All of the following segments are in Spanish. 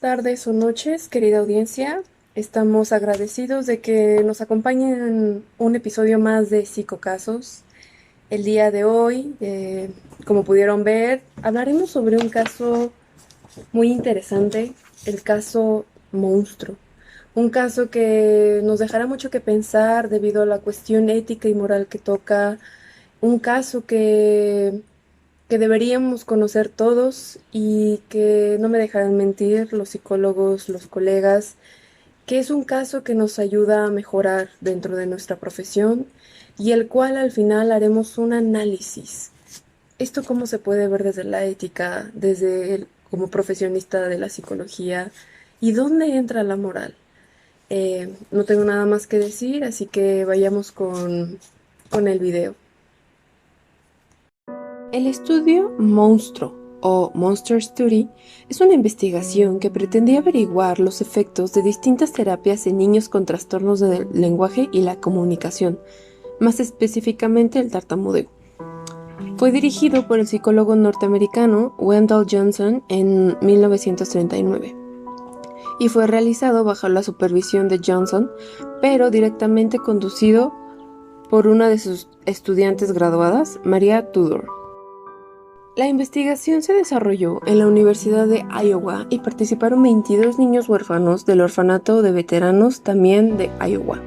tardes o noches, querida audiencia. Estamos agradecidos de que nos acompañen en un episodio más de Psicocasos. El día de hoy, como pudieron ver, hablaremos sobre un caso muy interesante, el caso Monstruo. Un caso que nos dejará mucho que pensar debido a la cuestión ética y moral que toca. Un caso que deberíamos conocer todos y que no me dejarán mentir los psicólogos, los colegas, que es un caso que nos ayuda a mejorar dentro de nuestra profesión y el cual al final haremos un análisis. Esto cómo se puede ver desde la ética, como profesionista de la psicología y dónde entra la moral. No tengo nada más que decir, así que vayamos con el video. El estudio Monstruo o Monster Study es una investigación que pretendía averiguar los efectos de distintas terapias en niños con trastornos del lenguaje y la comunicación, más específicamente el tartamudeo. Fue dirigido por el psicólogo norteamericano Wendell Johnson en 1939 y fue realizado bajo la supervisión de Johnson, pero directamente conducido por una de sus estudiantes graduadas, Maria Tudor. La investigación se desarrolló en la Universidad de Iowa y participaron 22 niños huérfanos del orfanato de veteranos también de Iowa.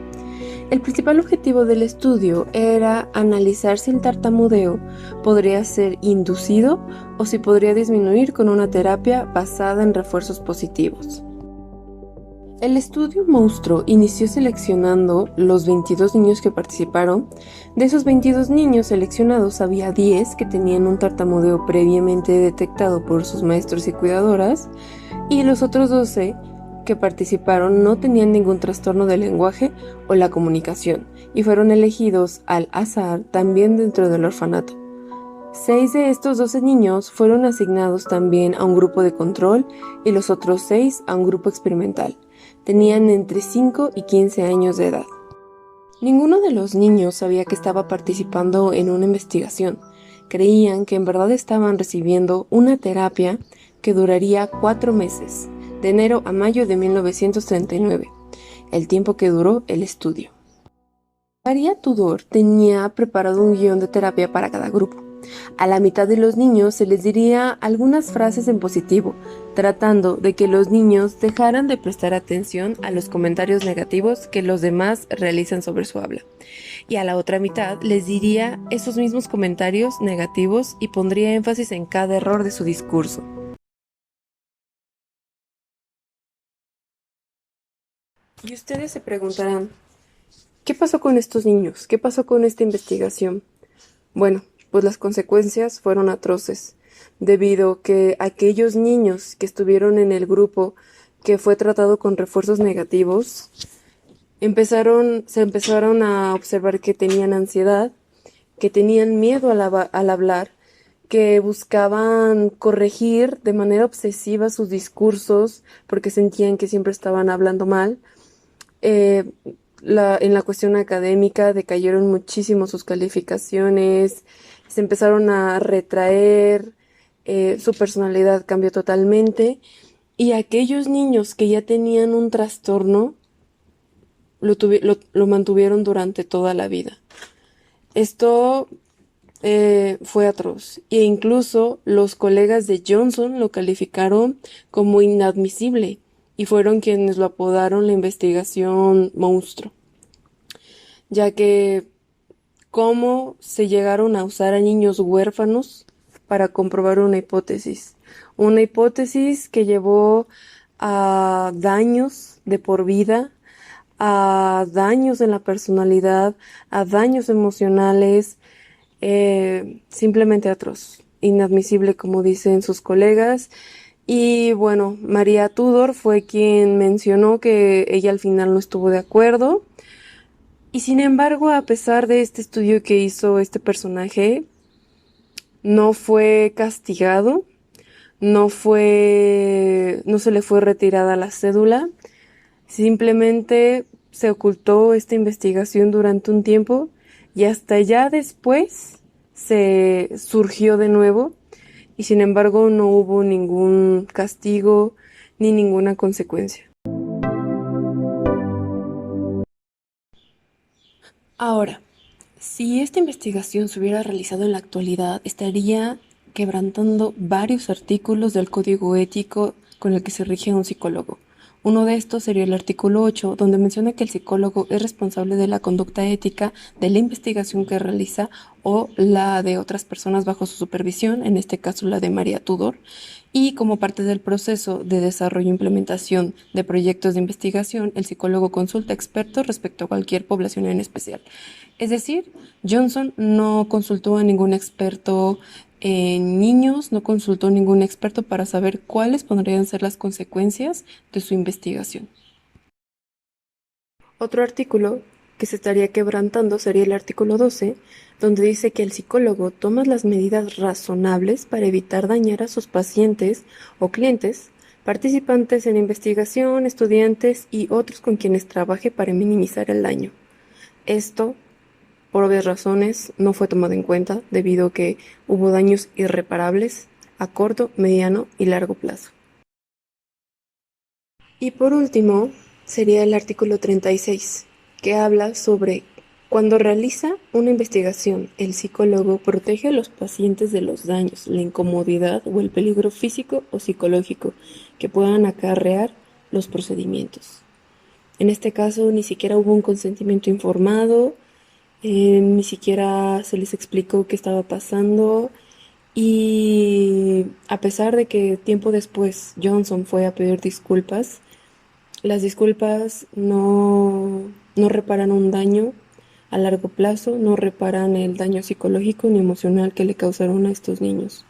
El principal objetivo del estudio era analizar si el tartamudeo podría ser inducido o si podría disminuir con una terapia basada en refuerzos positivos. El estudio Monstruo inició seleccionando los 22 niños que participaron. De esos 22 niños seleccionados había 10 que tenían un tartamudeo previamente detectado por sus maestros y cuidadoras, y los otros 12 que participaron no tenían ningún trastorno del lenguaje o la comunicación, y fueron elegidos al azar también dentro del orfanato. 6 de estos 12 niños fueron asignados también a un grupo de control y los otros 6 a un grupo experimental. Tenían entre 5 y 15 años de edad. Ninguno de los niños sabía que estaba participando en una investigación. Creían que en verdad estaban recibiendo una terapia que duraría 4 meses, de enero a mayo de 1939, el tiempo que duró el estudio. Maria Tudor tenía preparado un guión de terapia para cada grupo. A la mitad de los niños se les diría algunas frases en positivo, tratando de que los niños dejaran de prestar atención a los comentarios negativos que los demás realizan sobre su habla. Y a la otra mitad les diría esos mismos comentarios negativos y pondría énfasis en cada error de su discurso. Y ustedes se preguntarán, ¿qué pasó con estos niños? ¿Qué pasó con esta investigación? Bueno, pues las consecuencias fueron atroces, debido a que aquellos niños que estuvieron en el grupo que fue tratado con refuerzos negativos, se empezaron a observar que tenían ansiedad, que tenían miedo al hablar, que buscaban corregir de manera obsesiva sus discursos porque sentían que siempre estaban hablando mal. Eh, en la cuestión académica decayeron muchísimo sus calificaciones, se empezaron a retraer, su personalidad cambió totalmente y aquellos niños que ya tenían un trastorno lo mantuvieron durante toda la vida. Esto fue atroz e incluso los colegas de Johnson lo calificaron como inadmisible y fueron quienes lo apodaron la investigación monstruo, ya que cómo se llegaron a usar a niños huérfanos para comprobar una hipótesis que llevó a daños de por vida, a daños en la personalidad, a daños emocionales, simplemente atroz, inadmisible como dicen sus colegas. Y bueno, Maria Tudor fue quien mencionó que ella al final no estuvo de acuerdo. Y sin embargo, a pesar de este estudio que hizo este personaje, no fue castigado, no se le fue retirada la cédula, simplemente se ocultó esta investigación durante un tiempo y hasta ya después se surgió de nuevo y sin embargo no hubo ningún castigo ni ninguna consecuencia. Ahora, si esta investigación se hubiera realizado en la actualidad, estaría quebrantando varios artículos del código ético con el que se rige un psicólogo. Uno de estos sería el artículo 8, donde menciona que el psicólogo es responsable de la conducta ética de la investigación que realiza o la de otras personas bajo su supervisión, en este caso la de María Tudor, y como parte del proceso de desarrollo e implementación de proyectos de investigación, el psicólogo consulta expertos respecto a cualquier población en especial. Es decir, Johnson no consultó a ningún experto en niños, no consultó a ningún experto para saber cuáles podrían ser las consecuencias de su investigación. Otro artículo que se estaría quebrantando sería el artículo 12, donde dice que el psicólogo toma las medidas razonables para evitar dañar a sus pacientes o clientes, participantes en investigación, estudiantes y otros con quienes trabaje para minimizar el daño. Esto, por obvias razones, no fue tomado en cuenta debido a que hubo daños irreparables a corto, mediano y largo plazo. Y por último, sería el artículo 36, que habla sobre cuando realiza una investigación, el psicólogo protege a los pacientes de los daños, la incomodidad o el peligro físico o psicológico que puedan acarrear los procedimientos. En este caso, ni siquiera hubo un consentimiento informado, ni siquiera se les explicó qué estaba pasando y a pesar de que tiempo después Johnson fue a pedir disculpas, las disculpas no reparan un daño a largo plazo, no reparan el daño psicológico ni emocional que le causaron a estos niños.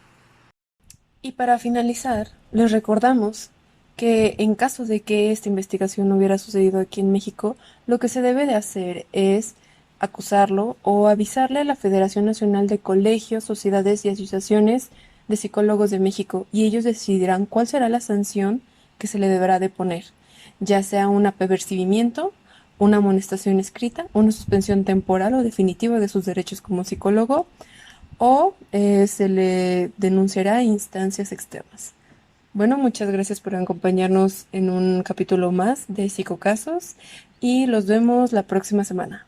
Y para finalizar, les recordamos que en caso de que esta investigación no hubiera sucedido aquí en México, lo que se debe de hacer es acusarlo o avisarle a la Federación Nacional de Colegios, Sociedades y Asociaciones de Psicólogos de México y ellos decidirán cuál será la sanción que se le deberá de poner, ya sea un apercibimiento, una amonestación escrita, una suspensión temporal o definitiva de sus derechos como psicólogo o se le denunciará a instancias externas. Bueno, muchas gracias por acompañarnos en un capítulo más de Psicocasos y los vemos la próxima semana.